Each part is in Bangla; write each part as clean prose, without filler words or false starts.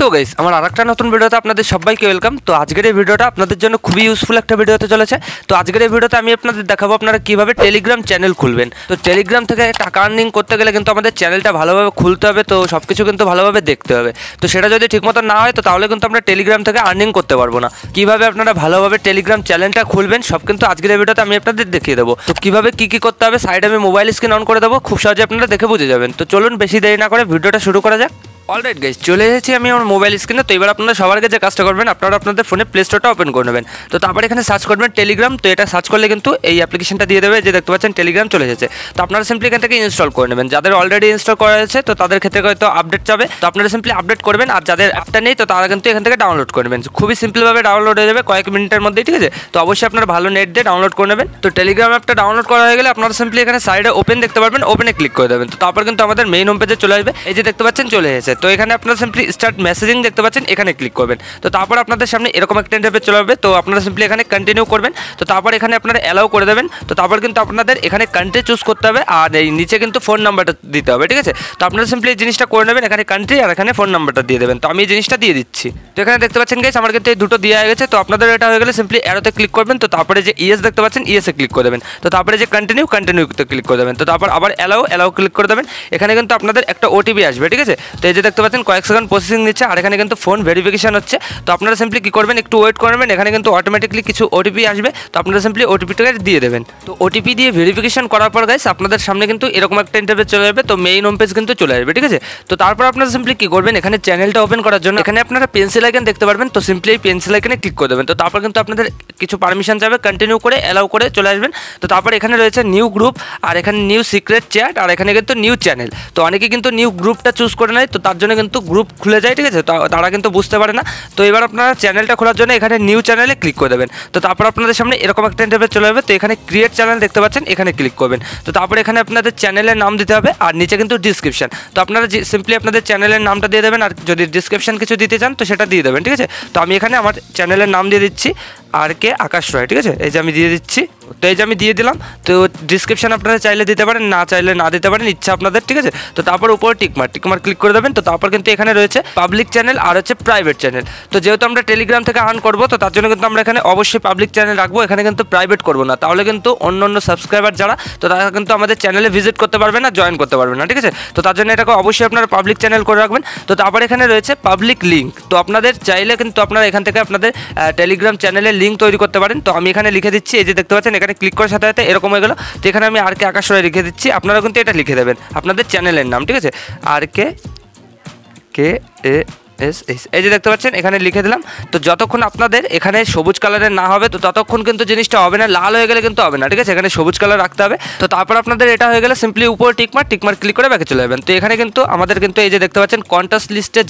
তো গাইস আমার আরেকটা নতুন ভিডিওতে আপনাদের সবাইকে ওয়েলকাম। তো আজকের এই ভিডিওটা আপনাদের জন্য খুবই ইউজফুল একটা ভিডিও হতে চলেছে। তো আজকের এই ভিডিওতে আমি আপনাদের দেখাবো আপনারা কিভাবে টেলিগ্রাম চ্যানেল খুলবেন। তো টেলিগ্রাম থেকে টাকা আর্নিং করতে গেলে কিন্তু আমাদের চ্যানেলটা ভালোভাবে খুলতে হবে, তো সব কিছু কিন্তু ভালোভাবে দেখতে হবে। তো সেটা যদি ঠিকমতো না হয় তো তাহলে কিন্তু আমরা টেলিগ্রাম থেকে আর্নিং করতে পারবো না। কিভাবে আপনারা ভালোভাবে টেলিগ্রাম চ্যানেলটা খুলবেন সব কিন্তু আজকের এই ভিডিওতে আমি আপনাদের দেখিয়ে দেবো। তো কিভাবে কী করতে হবে সাইডে আমি মোবাইল স্ক্রিন অন করে দেবো, খুব সহজে আপনারা দেখে বুঝে যাবেন। তো চলুন বেশি দেরি না করে ভিডিওটা শুরু করা যাক। অলরাইট গাইস, চলে এসেছি আমি আমার মোবাইল স্ক্রিনে। তো এবার আপনারা সবার আগে যে কাজটা করবেন, আপনারা আপনাদের ফোনে প্লে স্টোরটা ওপেন করে নেবেন। তো তারপরে এখানে সার্চ করবেন টেলিগ্রাম। তো এটা সার্চ করলে কিন্তু এই অ্যাপ্লিকেশনটা দিয়ে দেবে, যে দেখতে পাচ্ছেন টেলিগ্রাম চলে এসেছে। তো আপনারা সিম্পলি এখান থেকে ইনস্টল করে নেবেন। যাদের অলরেডি ইনস্টল করা হয়েছে তো তাদের ক্ষেত্রে হয়তো আপডেট যাবে, তো আপনারা সিম্পলি আপডেট করবেন। আর যাদের অ্যাপটা নেই তো তারা কিন্তু এখান থেকে ডাউনলোড করে নেবেন। খুবই সিম্পলভাবে ডাউনলোড হয়ে যাবে কয়েক মিনিটের মধ্যেই, ঠিক আছে। তো অবশ্যই আপনারা ভালো নেট দিয়ে ডাউনলোড করে নেবেন। তো টেলিগ্রাম অ্যাপটা ডাউনলোড করা হয়ে গেলে আপনারা সিম্পলি এখানে সাইডে ওপেন দেখতে পারবেন, ওপেনে ক্লিক করে দেবেন। তো তারপর কিন্তু আমাদের মেইন হোম পেজে চলে আসবে। এই যে দেখতে পাচ্ছেন চলে এসেছে। তো এখানে আপনারা সিম্পলি স্টার্ট মেসেজিং দেখতে পাচ্ছেন, এখানে ক্লিক করবেন। তো তারপর আপনাদের সামনে এরকম একটা ইন্টারফেস চলে আসবে। তো আপনারা সিম্পলি এখানে কন্টিনিউ করবেন। তো তারপর এখানে আপনারা অ্যালাউ করে দেবেন। তো তারপর কিন্তু আপনাদের এখানে কান্ট্রি চুজ করতে হবে, আর এই নিচে কিন্তু ফোন নাম্বারটা দিতে হবে, ঠিক আছে। তো আপনারা সিম্পলি এই জিনিসটা করে নেবেন, এখানে কান্ট্রি আর এখানে ফোন নাম্বারটা দিয়ে দেবেন। তো আমি এই জিনিসটা দিয়ে দিচ্ছি। তো এখানে দেখতে পাচ্ছেন গাইস আমার কিন্তু এই দুটো দেওয়া হয়ে গেছে। তো আপনাদের এটা হয়ে গেলে সিম্পলি অ্যারোতে ক্লিক করবেন। তো তারপরে যে ইয়েস দেখতে পাচ্ছেন ইয়েসে ক্লিক করে দেবেন। তো তারপরে যে কন্টিনিউতে ক্লিক করে দেবেন। তো তারপর আবার অ্যালাউ ক্লিক করে দেবেন। এখানে কিন্তু আপনাদের একটা ওটিপি আসবে, ঠিক আছে। তো এই যে দেখতে পাচ্ছেন কয়েক সেকেন্ড প্রসেসিং নিচ্ছে, আর এখানে কিন্তু ফোন ভেরিফিকেশন হচ্ছে। তো আপনারা সিম্পলি কী করবেন, একটু ওয়েট করবেন। এখানে কিন্তু অটোমেটিকলি কিছু ওটিপি আসবে। তো আপনারা সিম্পলি ওটিপিটাকে দিয়ে দেবেন। তো ওটিপি দিয়ে ভেরিফিকেশন করার পর গাইস আপনাদের সামনে কিন্তু এরকম একটা ইন্টারফেস চলে যাবে। তো মেইন হোম পেজ কিন্তু চলে আসবে, ঠিক আছে। তো তারপর আপনারা সিম্পলি কী করবেন, এখানে চ্যানেলটা ওপেন করার জন্য এখানে আপনারা পেন্সিল আইকন দেখতে পারবেন। তো সিম্পলি এই পেন্সিল আইকনে ক্লিক করে দেবেন। তো তারপর কিন্তু আপনাদের কিছু পারমিশন যাবে, কন্টিনিউ করে অ্যালাউ করে চলে আসবেন। তো তারপর এখানে রয়েছে নিউ গ্রুপ, আর এখানে নিউ সিক্রেট চ্যাট, আর এখানে কিন্তু নিউ চ্যানেল। তো অনেকে কিন্তু নিউ গ্রুপটা চুজ করে নেয়, তো তার জন্য কিন্তু গ্রুপ খুলে যায়, ঠিক আছে। তো তারা কিন্তু বুঝতে পারে না। তো এবার আপনারা চ্যানেলটা খোলার জন্য এখানে নিউ চ্যানেলে ক্লিক করে দেবেন। তো তারপর আপনাদের সামনে এরকম একটা ইন্টারফেস চলে যাবে। তো এখানে ক্রিয়েট চ্যানেল দেখতে পাচ্ছেন, এখানে ক্লিক করবেন। তো তারপর এখানে আপনাদের চ্যানেলের নাম দিতে হবে, আর নিচে কিন্তু ডিসক্রিপশন। তো আপনারা সিম্পলি আপনাদের চ্যানেলের নামটা দিয়ে দেবেন, আর যদি ডিসক্রিপশন কিছু দিতে চান তো সেটা দিয়ে দেবেন, ঠিক আছে। তো আমি এখানে আমার চ্যানেলের নাম দিয়ে দিচ্ছি আর কে আকাশ রয়, ঠিক আছে। এই যে আমি দিয়ে দিচ্ছি। তো এই যে আমি দিয়ে দিলাম। তো ডিসক্রিপশন আপনারা চাইলে দিতে পারেন, না চাইলে না দিতে পারেন, ইচ্ছা আপনাদের, ঠিক আছে। তো তারপর উপরে টিকমার্ক ক্লিক করে দেবেন। তো তারপর কিন্তু এখানে রয়েছে পাবলিক চ্যানেল আর হচ্ছে প্রাইভেট চ্যানেল। তো যেহেতু আমরা টেলিগ্রাম থেকে আর্ন করবো তো তার জন্য কিন্তু আমরা এখানে অবশ্যই পাবলিক চ্যানেল রাখবো, এখানে কিন্তু প্রাইভেট করবো না। তাহলে কিন্তু অন্য সাবস্ক্রাইবার যারা তো তারা কিন্তু আমাদের চ্যানেলে ভিজিট করতে পারবে না, জয়েন করতে পারবে না, ঠিক আছে। তো তার জন্য এটাকে অবশ্যই আপনারা পাবলিক চ্যানেল করে রাখবেন। তো তারপর এখানে রয়েছে পাবলিক লিঙ্ক। তো আপনাদের চাইলে কিন্তু আপনারা এখান থেকে আপনাদের টেলিগ্রাম চ্যানেলের লিঙ্ক তৈরি করতে পারেন। তো আমি এখানে লিখে দিচ্ছি, এই যে দেখতে পাচ্ছেন এখানে ক্লিক করার সাথে সাথে এরকম হয়ে গেল। তো এখানে আমি আর কে আকাশ রয় লিখে দিচ্ছি, আপনারা কিন্তু এটা লিখে দেবেন আপনাদের চ্যানেলের নাম, ঠিক আছে। আর কে এই যে দেখতে পাচ্ছেন এখানে লিখে দিলাম। তো যতক্ষণ আপনাদের এখানে সবুজ কালারের না হবে তো ততক্ষণ কিন্তু জিনিসটা হবে না, লাল হয়ে গেলে কিন্তু হবে না, ঠিক আছে। এখানে সবুজ কালার রাখতে হবে। তো তারপর আপনাদের এটা হয়ে গেলে সিম্পলি উপরে টিকমার্ক ক্লিক করে ব্যাকে চলে যাবেন। তো এখানে কিন্তু আমাদের কিন্তু এই যে দেখতে পাচ্ছেন কন্টাক্ট লিস্টে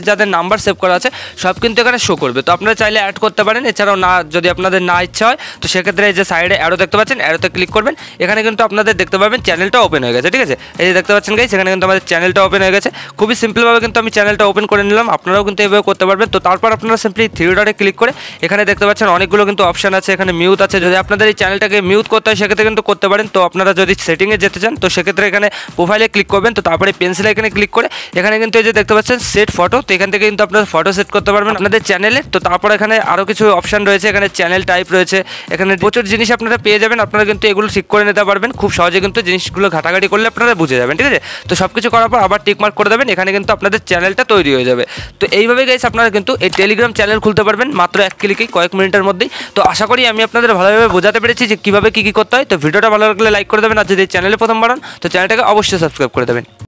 যাদের নাম্বার সেভ করা আছে সব কিন্তু এখানে শো করবে। তো আপনারা চাইলে অ্যাড করতে পারেন, এছাড়াও না যদি আপনাদের না ইচ্ছা হয় তো সেক্ষেত্রে এই যে সাইডে অ্যারো দেখতে পাচ্ছেন, অ্যারোতে ক্লিক করবেন। এখানে কিন্তু আপনাদের দেখতে পাবেন চ্যানেলটা ওপেন হয়ে গেছে, ঠিক আছে। এই যে দেখতে পাচ্ছেন গাইস এখানে কিন্তু আমাদের চ্যানেলটা ওপেন হয়ে গেছে। খুবই সিম্পলভাবে কিন্তু আমি চ্যানেলটা ওপেন করে নিলাম, আপনারাও কিন্তু এইভাবে করতে পারবেন। তো তারপর আপনারা সিম্পলি থ্রি ডটে ক্লিক করে এখানে দেখতে পাচ্ছেন অনেকগুলো কিন্তু অপশন আছে, এখানে মিউট আছে। যদি আপনাদের এই চ্যানেলটাকে মিউট করতে হয় সেক্ষেত্রে কিন্তু করতে পারেন। তো আপনারা যদি সেটিংয়ে যেতে চান তো সেক্ষেত্রে এখানে প্রোফাইলে ক্লিক করবেন। তো তারপরে পেন্সিল এখানে ক্লিক করে এখানে কিন্তু এই যে দেখতে পাচ্ছেন সেট ফটো। তো এখান থেকে কিন্তু আপনারা ফটো সেট করতে পারবেন আপনাদের চ্যানেলে। তো তারপর এখানে আরও কিছু অপশন রয়েছে, এখানে চ্যানেল টাইপ রয়েছে, এখানে প্রচুর জিনিস আপনারা পেয়ে যাবেন। আপনারা কিন্তু এগুলো ঠিক করে নিতে পারবেন খুব সহজে, কিন্তু জিনিসগুলো ঘাটাঘাটি করলে আপনারা বুঝে যাবেন, ঠিক আছে। তো সব কিছু করার পর আবার টিকমার্ক করে দেবেন, এখানে কিন্তু আপনাদের চ্যানেলটা তৈরি হয়ে যাবে। তো এইভাবে গাইস আপনারা কিন্তু এই টেলিগ্রাম চ্যানেল খুলতে পারবেন মাত্র এক ক্লিকেই, কয়েক মিনিটের মধ্যেই। তো আশা করি আমি আপনাদের ভালোভাবে বোঝাতে পেরেছি যে কীভাবে কী করতে হয়। তো ভিডিওটা ভালো লাগলে লাইক করে দেবেন, আর যদি চ্যানেলে প্রথমবার হন তো চ্যানেলটাকে অবশ্যই সাবস্ক্রাইব করে দেবেন।